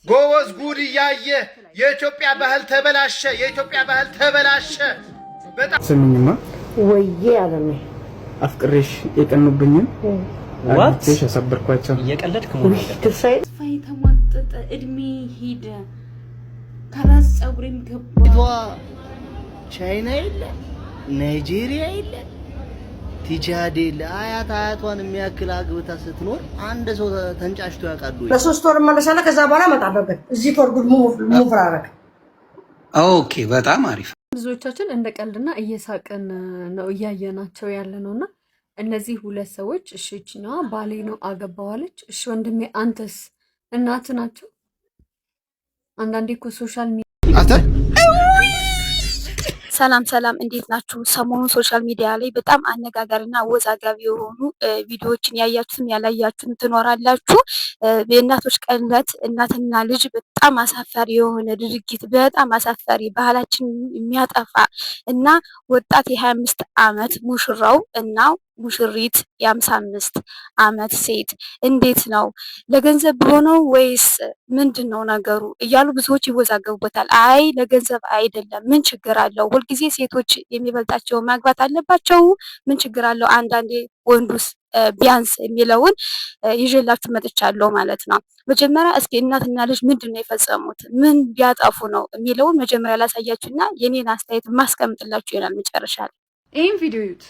ጎበዝ ጉድ እያየ የኢትዮጵያ ባህል ተበላሸ። የኢትዮጵያ ባህል ተበላሸ። በጣም ስሚኝማ ወይዬ አለኝ አፍቅሬሽ የቀኑብኝን ዋት ያሰበርኳቸው እየቀለድክ ነው ተሳይ ተማጠጠ እድሜ ሄደ ከራስ ጸጉሬም ገባ ቻይና የለ ናይጄሪያ የለ ቲጃዴ ለአያቷን የሚያክል አግብታ ስትኖር አንድ ሰው ተንጫሽቶ ያውቃሉ። ለሶስት ወር መለሰና ከዛ በኋላ መጣበበት እዚህ ፎርጉድ ሙፍራረክ ኦኬ በጣም አሪፍ። ብዙዎቻችን እንደ ቀልድና እየሳቅን ነው እያየናቸው ያለ ነውና እነዚህ ሁለት ሰዎች እሺ እቺኛዋ ባሌ ነው አገባዋለች። እሺ ወንድሜ አንተስ እናት ናቸው። አንዳንዴ እኮ ሶሻል ሚዲያ ሰላም እንዴት ናችሁ? ሰሞኑን ሶሻል ሚዲያ ላይ በጣም አነጋጋሪና አወዛጋቢ የሆኑ ቪዲዮዎችን ያያችሁም ያላያችሁም ትኖራላችሁ። የእናቶች ቀን ዕለት እናትና ልጅ በጣም አሳፋሪ የሆነ ድርጊት፣ በጣም አሳፋሪ ባህላችን የሚያጠፋ እና ወጣት የ25 ዓመት ሙሽራው እና ሙሽሪት የ55 ዓመት ሴት እንዴት ነው ለገንዘብ ሆነው ወይስ ምንድነው ነገሩ እያሉ ብዙዎች ይወዛገቡበታል። አይ ለገንዘብ አይደለም፣ ምን ችግር አለው? ሁልጊዜ ሴቶች የሚበልጣቸው ማግባት አለባቸው? ምን ችግር አለው? አንዳንዴ ወንዱስ ቢያንስ የሚለውን ይዤላችሁ መጥቻለሁ ማለት ነው። መጀመሪያ እስኪ እናትና ልጅ ምንድነው የፈጸሙት፣ ምን ቢያጠፉ ነው የሚለውን መጀመሪያ ላሳያችሁና የኔን አስተያየት ማስቀምጥላችሁ ይላል መጨረሻ ላይ። ይሄን ቪዲዮ ዩት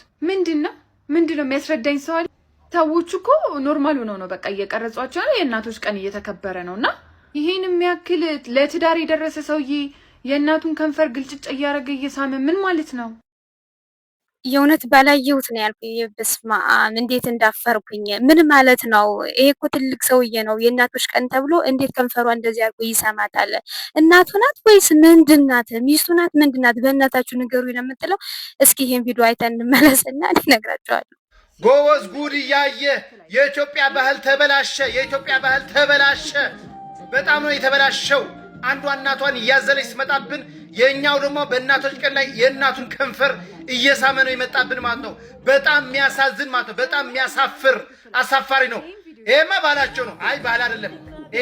ምንድነው የሚያስረዳኝ ሰው አለ። ሰዎች እኮ ኖርማል ሆነው ነው በቃ እየቀረጿቸው ነው። የእናቶች ቀን እየተከበረ ነውና ይሄን የሚያክል ለትዳር የደረሰ ሰውዬ የእናቱን ከንፈር ግልጭጭ እያደረገ እየሳመ ምን ማለት ነው? የእውነት ባላየሁት ነው ያልኩኝ። በስመ አብ እንዴት እንዳፈርኩኝ። ምን ማለት ነው? ይሄ እኮ ትልቅ ሰውዬ ነው። የእናቶች ቀን ተብሎ እንዴት ከንፈሯ እንደዚህ አድርጎ ይሰማታል? እናቱ ናት ወይስ ምንድን ናት? ሚስቱ ናት? ምንድን ናት? በእናታችሁ ንገሩኝ ነው የምትለው። እስኪ ይሄን ቪዲዮ አይተን እንመለስና እነግራችኋለሁ። ጎበዝ ጉድ እያየ የኢትዮጵያ ባህል ተበላሸ። የኢትዮጵያ ባህል ተበላሸ። በጣም ነው የተበላሸው። አንዷ እናቷን እያዘለች ስመጣብን የኛው ደግሞ በእናቶች ቀን ላይ የእናቱን ከንፈር እየሳመ ነው የመጣብን ማለት ነው። በጣም የሚያሳዝን ማለት ነው። በጣም የሚያሳፍር አሳፋሪ ነው። ይሄማ ባላቸው ነው። አይ ባል አይደለም።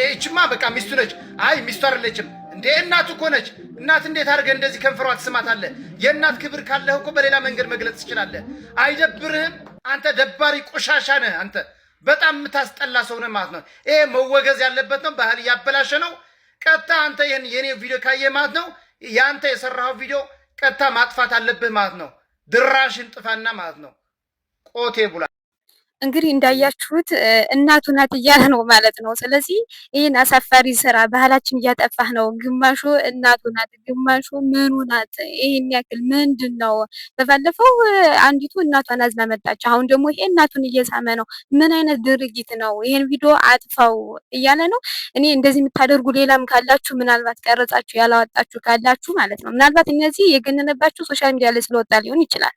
እቺማ በቃ ሚስቱ ነች። አይ ሚስቱ አይደለችም እንዴ እናቱ እኮ ነች። እናት እንዴት አድርገህ እንደዚህ ከንፈሯ ትስማታለህ? የእናት ክብር ካለህ እኮ በሌላ መንገድ መግለጽ ትችላለህ። አይደብርህም? አንተ ደባሪ ቆሻሻ ነህ። አንተ በጣም የምታስጠላ ሰው ነህ ማለት ነው። ይሄ መወገዝ ያለበት ነው። ባህል እያበላሸ ነው። ቀጥታ አንተ የኔ ቪዲዮ ካየ ማለት ነው ያንተ የሰራው ቪዲዮ ቀጥታ ማጥፋት አለብህ ማለት ነው። ድራሽን ጥፋና ማለት ነው። ቆቴ ቡላ እንግዲህ እንዳያችሁት እናቱ ናት እያለ ነው ማለት ነው። ስለዚህ ይህን አሳፋሪ ስራ ባህላችን እያጠፋህ ነው። ግማሹ እናቱ ናት፣ ግማሹ ምኑ ናት? ይህን ያክል ምንድን ነው? በባለፈው አንዲቱ እናቷን አዝና መጣች። አሁን ደግሞ ይሄ እናቱን እየሳመ ነው። ምን አይነት ድርጊት ነው? ይሄን ቪዲዮ አጥፋው እያለ ነው። እኔ እንደዚህ የምታደርጉ ሌላም ካላችሁ ምናልባት ቀረጻችሁ ያላወጣችሁ ካላችሁ ማለት ነው። ምናልባት እነዚህ የገነነባችሁ ሶሻል ሚዲያ ላይ ስለወጣ ሊሆን ይችላል።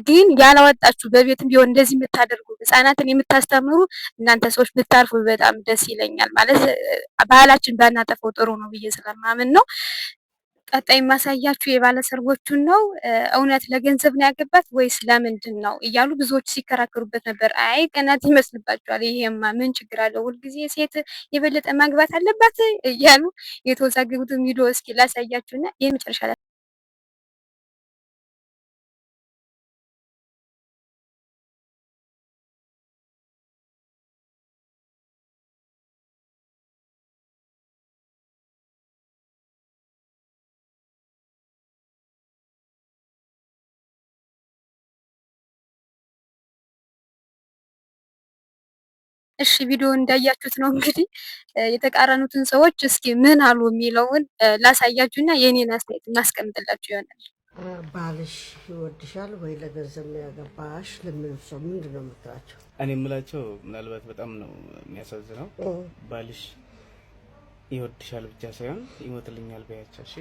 ግን ያላወጣችሁ በቤትም ቢሆን እንደዚህ የምታደርጉ ህጻናትን የምታስተምሩ እናንተ ሰዎች ብታርፉ በጣም ደስ ይለኛል። ማለት ባህላችን ባናጠፈው ጥሩ ነው ብዬ ስለማምን ነው። ቀጣይ ማሳያችሁ የባለሰርጎቹን ነው። እውነት ለገንዘብ ነው ያገባት ወይስ ለምንድን ነው እያሉ ብዙዎች ሲከራከሩበት ነበር። አይ ቀናት ይመስልባቸዋል። ይሄማ ምን ችግር አለው? ሁልጊዜ ሴት የበለጠ ማግባት አለባት እያሉ የተወዛገቡትን ቪዲዮ እስኪ ላሳያችሁና የመጨረሻ እሺ ቪዲዮ እንዳያችሁት ነው እንግዲህ የተቃረኑትን ሰዎች እስኪ ምን አሉ የሚለውን ላሳያችሁና የኔን አስተያየት እናስቀምጥላችሁ ይሆናል። ባልሽ ይወድሻል ወይ ለገንዘብ ነው ያገባሽ? ለምን ሰው ምንድነው የምትላቸው? እኔ የምላቸው ምናልባት በጣም ነው የሚያሳዝነው። ባልሽ ይወድሻል ብቻ ሳይሆን ይሞትልኛል በያቻ። እሺ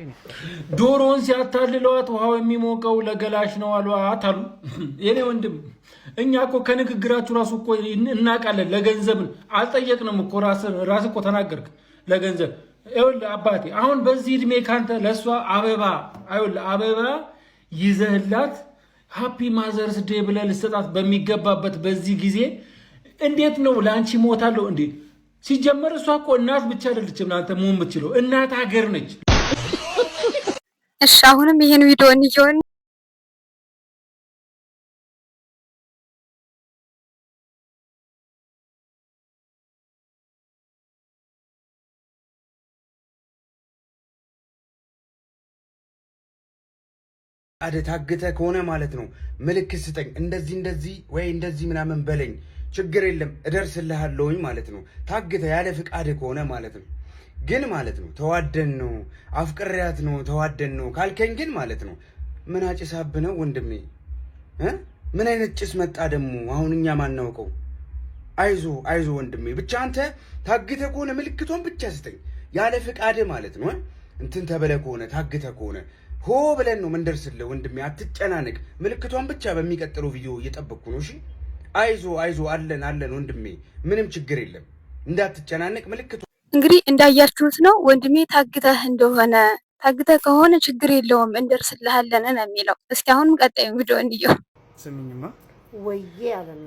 ዶሮን ሲያታልሏት ውሃው የሚሞቀው ለገላሽ ነው አሏት አሉ። የኔ ወንድም እኛ እኮ ከንግግራችሁ ራሱ እኮ እናውቃለን። ለገንዘብ አልጠየቅንም እኮ ራስ እኮ ተናገርክ ለገንዘብ። ይኸውልህ አባቴ አሁን በዚህ እድሜ ካንተ ለሷ አበባ ይዘህላት ሃፒ ማዘርስ ዴይ ብለህ ልሰጣት በሚገባበት በዚህ ጊዜ እንዴት ነው ለአንቺ ሞታለሁ እንዴ? ሲጀመር እሷ እኮ እናት ብቻ አይደለችም ለአንተ መሆን የምትችለው እናት ሀገር ነች። እሺ አሁንም ይሄን ቪዲዮ እንየውን። ታግተ ከሆነ ማለት ነው ምልክት ስጠኝ፣ እንደዚህ ወይ እንደዚህ ምናምን በለኝ፣ ችግር የለም እደርስልሃለሁኝ ማለት ነው። ታግተ ያለ ፍቃድ ከሆነ ማለት ነው። ግን ማለት ነው ተዋደን ነው አፍቅሪያት ነው ተዋደን ነው ካልከኝ ግን ማለት ነው ምን አጭሳብ ነው ወንድሜ? ምን አይነት ጭስ መጣ ደግሞ አሁን እኛ ማናውቀው? አይዞ ወንድሜ፣ ብቻ አንተ ታግተ ከሆነ ምልክቷን ብቻ ስጠኝ፣ ያለ ፍቃድ ማለት ነው። እንትን ተበለ ከሆነ ታግተ ከሆነ ሆ ብለን ነው ምንደርስልህ ወንድሜ፣ አትጨናነቅ። ምልክቷን ብቻ በሚቀጥለው ቪዲዮ እየጠበቅኩ ነው። እሺ አይዞ አለን ወንድሜ፣ ምንም ችግር የለም እንዳትጨናነቅ። ምልክቷ እንግዲህ እንዳያችሁት ነው ወንድሜ። ታግተህ ከሆነ ችግር የለውም እንደርስልሃለን ነው የሚለው። እስኪ አሁንም ቀጣዩ ቪዲዮ እንየው። ስሚኝማ ወይዬ አለሜ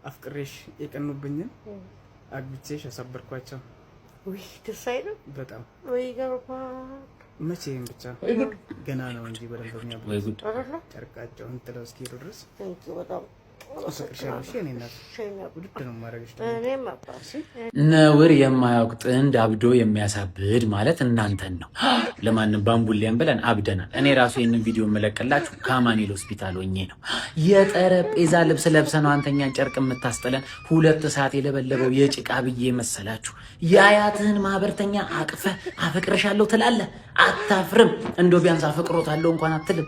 አፍቅሬሽ የቀኑብኝን አግብቼሽ ያሳበርኳቸው። ውይ ደስ አይልም በጣም ወይ ገርባ መቼም ብቻ ገና ነው እንጂ በደንብ የሚያብሩ ጨርቃቸውን ጥለው እስኪሄዱ ድረስ በጣም ነውር የማያውቅ ጥንድ አብዶ የሚያሳብድ ማለት እናንተን ነው። ለማንም ባምቡሊያን ብለን አብደናል። እኔ ራሱ ይህንን ቪዲዮ የምለቅላችሁ ከአማኑኤል ሆስፒታል ሆኜ ነው። የጠረጴዛ ልብስ ለብሰ ነው አንተኛን ጨርቅ የምታስጥለን 2 ሰዓት የለበለበው የጭቃ ብዬ መሰላችሁ? የአያትህን ማህበርተኛ አቅፈ አፈቅርሻለሁ ትላለህ? አታፍርም? እንደው ቢያንስ አፈቅሮታለሁ እንኳን አትልም?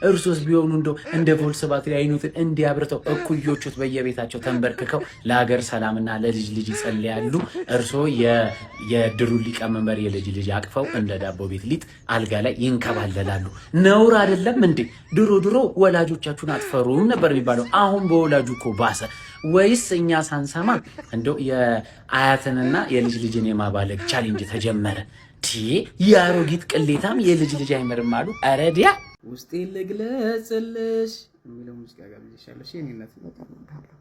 እርሶስ ቢሆኑ እንደው እንደ ቮልስ ባትሪ አይኑትን እንዲያብርተው እኩዮቹት በየቤታቸው ተንበርክከው ለሀገር ሰላምና ለልጅ ልጅ ይጸልያሉ። እርሶ የድሩ ሊቀመንበር የልጅ ልጅ አቅፈው እንደ ዳቦ ቤት ሊጥ አልጋ ላይ ይንከባለላሉ። ነውር አይደለም እንዴ? ድሮ ወላጆቻችሁን አትፈሩም ነበር የሚባለው። አሁን በወላጁ እኮ ባሰ። ወይስ እኛ ሳንሰማ እንደው የአያትንና የልጅ ልጅን የማባለግ ቻሌንጅ ተጀመረ? የአሮጊት ቅሌታም የልጅ ልጅ አይመርም አሉ። አረዲያ ውስጤ ልግለጽልሽ የሚለው ሙዚቃ ጋር ልጅሻለሽ የኔነት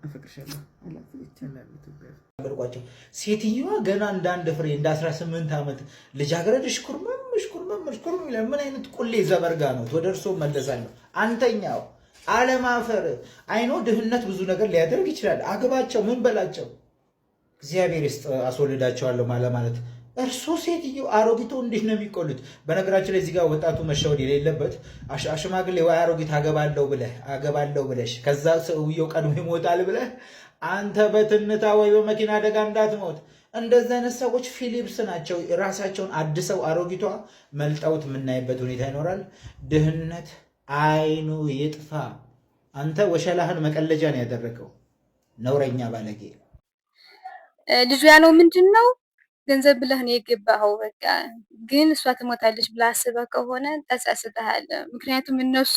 አፈቅርሻለሁ አበርቋቸው። ሴትዮዋ ገና እንዳንድ ፍሬ እንደ 18 ዓመት ልጃገረድ ሽኩርመም ይላል። ምን አይነት ቁሌ ዘበርጋ ነው? ወደ እርሶ መለሳለሁ። አንተኛው አለማፈር አይኖ ድህነት ብዙ ነገር ሊያደርግ ይችላል። አግባቸው፣ ምን በላቸው። እግዚአብሔር ይስጥ አስወልዳቸዋለሁ ማለት እርሶ ሴትዮ አሮጊቶ እንዴት ነው የሚቆሉት? በነገራችን ላይ እዚህ ጋር ወጣቱ መሸወድ የሌለበት አሽማግሌ ወይ አሮጊት አገባለሁ ብለሽ ከዛ ሰውየው ቀድሞ ይሞታል ብለህ አንተ በትንታ ወይ በመኪና አደጋ እንዳትሞት። እንደዚህ አይነት ሰዎች ፊሊፕስ ናቸው። ራሳቸውን አድሰው አሮጊቷ መልጠውት የምናይበት ሁኔታ ይኖራል። ድህነት አይኑ ይጥፋ። አንተ ወሸላህን መቀለጃ ነው ያደረገው። ነውረኛ ባለጌ። ልጁ ያለው ምንድን ነው? ገንዘብ ብለህ ነው የገባኸው። በቃ ግን እሷ ትሞታለች ብለህ አስበህ ከሆነ ተጸጽተሃል። ምክንያቱም እነሱ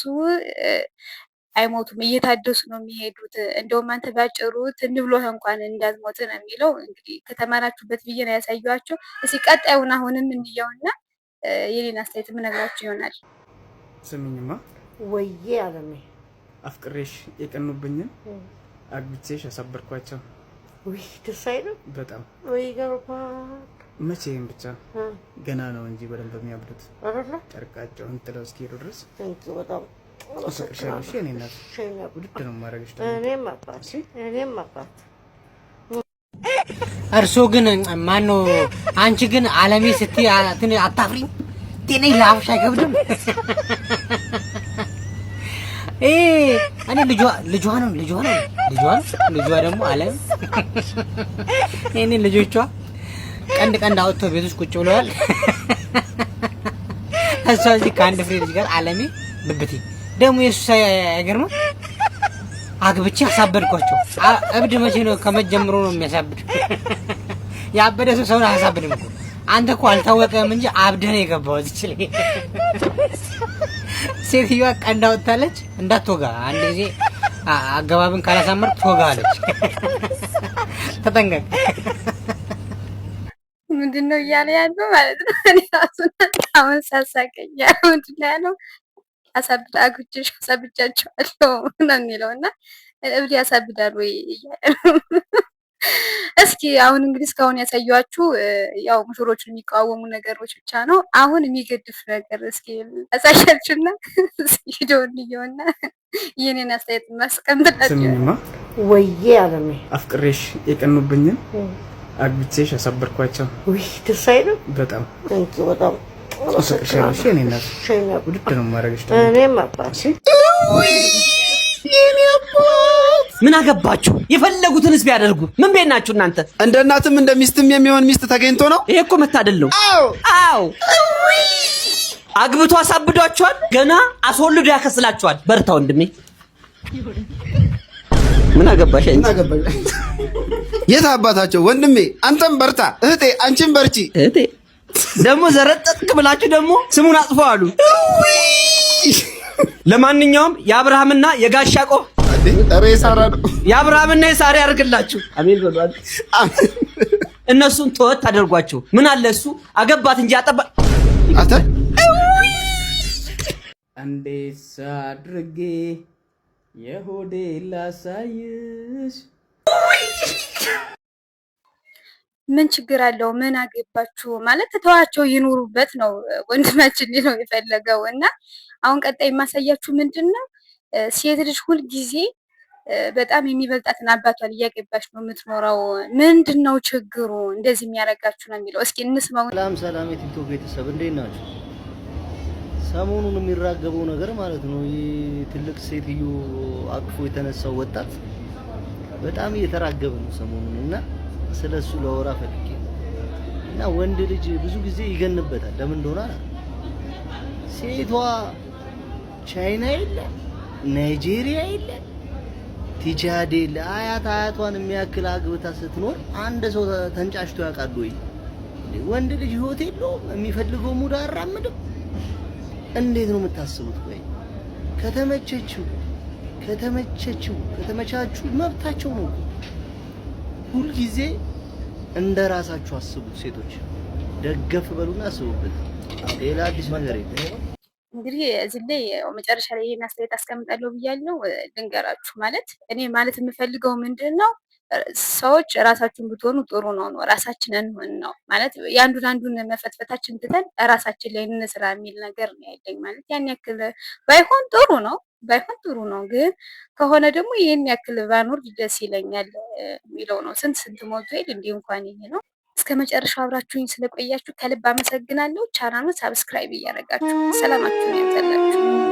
አይሞቱም፣ እየታደሱ ነው የሚሄዱት። እንደውም አንተ ባጭሩ ትንብሎህ እንኳን እንዳትሞት ነው የሚለው። እንግዲህ ከተማራችሁበት ብዬ ነው ያሳየኋቸው። እስኪ ቀጣዩን አሁንም እንየውና የኔን አስተያየት የምነግራችሁ ይሆናል። ስሚኝማ ወይዬ አለሜ አፍቅሬሽ የቀኑብኝን አግብቼሽ ያሳበርኳቸው። ውይ ደስ አይልም በጣም ወይ ገርባ መቼም ብቻ ገና ነው እንጂ በደንብ የሚያብዱት ጨርቃቸውን ጥለው እስኪሄዱ ድረስ በጣም አፈቅርሻለሁ የኔነት ውድድ ነው ማድረግሽ። እኔም አባት እርሶ ግን ማነው? አንቺ ግን አለሜ ስትይ አታፍሪም? ጤና ለአፍሽ አይከብድም? እኔ ልጇ ደግሞ አለም እኔ ልጆቿ ቀንድ አውጥተው ቤት ውስጥ ቁጭ ብለዋል። እሷ እዚህ ከአንድ ፍሬ ልጅ ጋር አለሜ ብብቴ ደግሞ የሱ አይገርምም? አግብቼ አሳበድኳቸው። እብድ መቼ ነው? ከመጀመሩ ነው የሚያሳብድ። ያበደ ሰው አያሳብድም እኮ። አንተ እኮ አልታወቀም እንጂ አብደህ ነው የገባው እዚህ ላይ። ሴትዮዋ ቀንድ አውጥታለች እንዳትወጋ። አንድ ጊዜ አገባብን ካላሳመርክ ትወጋለች። ተጠንቀቅ። ምንድነው እያለ ያለው ማለት ነው? እኔ ራሱ አሁን ሳሳቀኝ ምንድን ነው ያለው? አግብቼሽ አሳብጃቸዋለሁ ነው የሚለው እና እብድ ያሳብዳል ወይ እያለ እስኪ አሁን እንግዲህ እስካሁን ያሳየኋችሁ ያው ሙሽሮችን የሚቃወሙ ነገሮች ብቻ ነው። አሁን የሚገድፍ ነገር እስኪ አሳያችሁና ቪዲዮውን ልየውና የኔን አስተያየት ማስቀምጥላችሁ። ስሚኝማ ወይዬ አለሜ አፍቅሬሽ የቀኑብኝን አግብቼሽ አሳበርኳቸው። ውይ ደስ አይልም? በጣም በጣም እሺ እኔ እናት ውድድ ነው የማደርግሽ። እኔም አባት ምን አገባችሁ? የፈለጉትንስ ቢያደርጉ ምን ቤት ናችሁ እናንተ? እንደ እናትም እንደ ሚስትም የሚሆን ሚስት ተገኝቶ ነው። ይሄ እኮ መታደል ነው። አዎ አግብቶ አሳብዷቸዋል። ገና አስወልዶ ያከስላቸዋል። በርታ ወንድሜ። ምን አገባሽ? የት አባታቸው ወንድሜ፣ አንተም በርታ። እህቴ አንቺም በርቺ። እህቴ ደግሞ ዘረጠጥክ ብላችሁ ደግሞ ስሙን አጥፎ አሉ። ለማንኛውም የአብርሃምና የጋሻ ቆብ ሬሳራ ነው። የአብርሃምና የሳራ ያርግላችሁ። አሜን በሏል። እነሱን ተወት አደርጓቸው። ምን አለ እሱ አገባት እንጂ አጠባ አተ እንዴት አድርጌ የሆዴ ላሳይሽ። ምን ችግር አለው? ምን አገባችሁ ማለት ተዋቸው ይኑሩበት ነው ወንድማችን ነው የፈለገው። እና አሁን ቀጣይ የማሳያችሁ ምንድነው ሴት ልጅ ሁል ጊዜ በጣም የሚበልጣትን አባቷን እያገባች ነው የምትኖረው። ምንድነው ችግሩ እንደዚህ የሚያደርጋችሁ ነው የሚለው። እስኪ እንስማው። ሰላም የቲክቶክ ቤተሰብ እንዴት ናችሁ? ሰሞኑን የሚራገበው ነገር ማለት ነው ትልቅ ሴትዮ አቅፎ የተነሳው ወጣት በጣም እየተራገበ ነው ሰሞኑን እና ስለሱ ለወራ ፈልጌ እና ወንድ ልጅ ብዙ ጊዜ ይገንበታል። ለምን እንደሆነ ሴቷ ቻይና የለ ናይጄሪያ የለ ቲቻዴ አያቷን የሚያክል አግብታ ስትኖር አንድ ሰው ተንጫሽቶ ያውቃል ወይ? ወንድ ልጅ ህይወት የለውም? የሚፈልገው ሙድ አራምድም? እንዴት ነው የምታስቡት? ወይ ከተመቻቹ መብታቸው ነው። ሁል ጊዜ እንደ ራሳችሁ አስቡት። ሴቶች ደገፍ በሉና አስቡበት። ሌላ አዲስ ነገር የለም። እንግዲህ እዚህ ላይ መጨረሻ ላይ ይሄን አስተያየት አስቀምጣለሁ ብያለሁ። ልንገራችሁ ማለት እኔ ማለት የምፈልገው ምንድነው ሰዎች ራሳችሁን ብትሆኑ ጥሩ ነው። ራሳችንን ሆን ነው ማለት አንዱን መፈትፈታችን ትተን ራሳችን ላይ እንስራ የሚል ነገር ነው ያለኝ። ማለት ያን ያክል ባይሆን ጥሩ ነው ግን ከሆነ ደግሞ ይሄን ያክል ባኖር ደስ ይለኛል የሚለው ነው። ስንት ሞቶ ይል እንዲህ እንኳን ይሄ ነው። እስከ መጨረሻው አብራችሁኝ ስለቆያችሁ ከልብ አመሰግናለሁ። ቻናሉን ሳብስክራይብ እያደረጋችሁ ሰላማችሁን ያብዛላችሁ።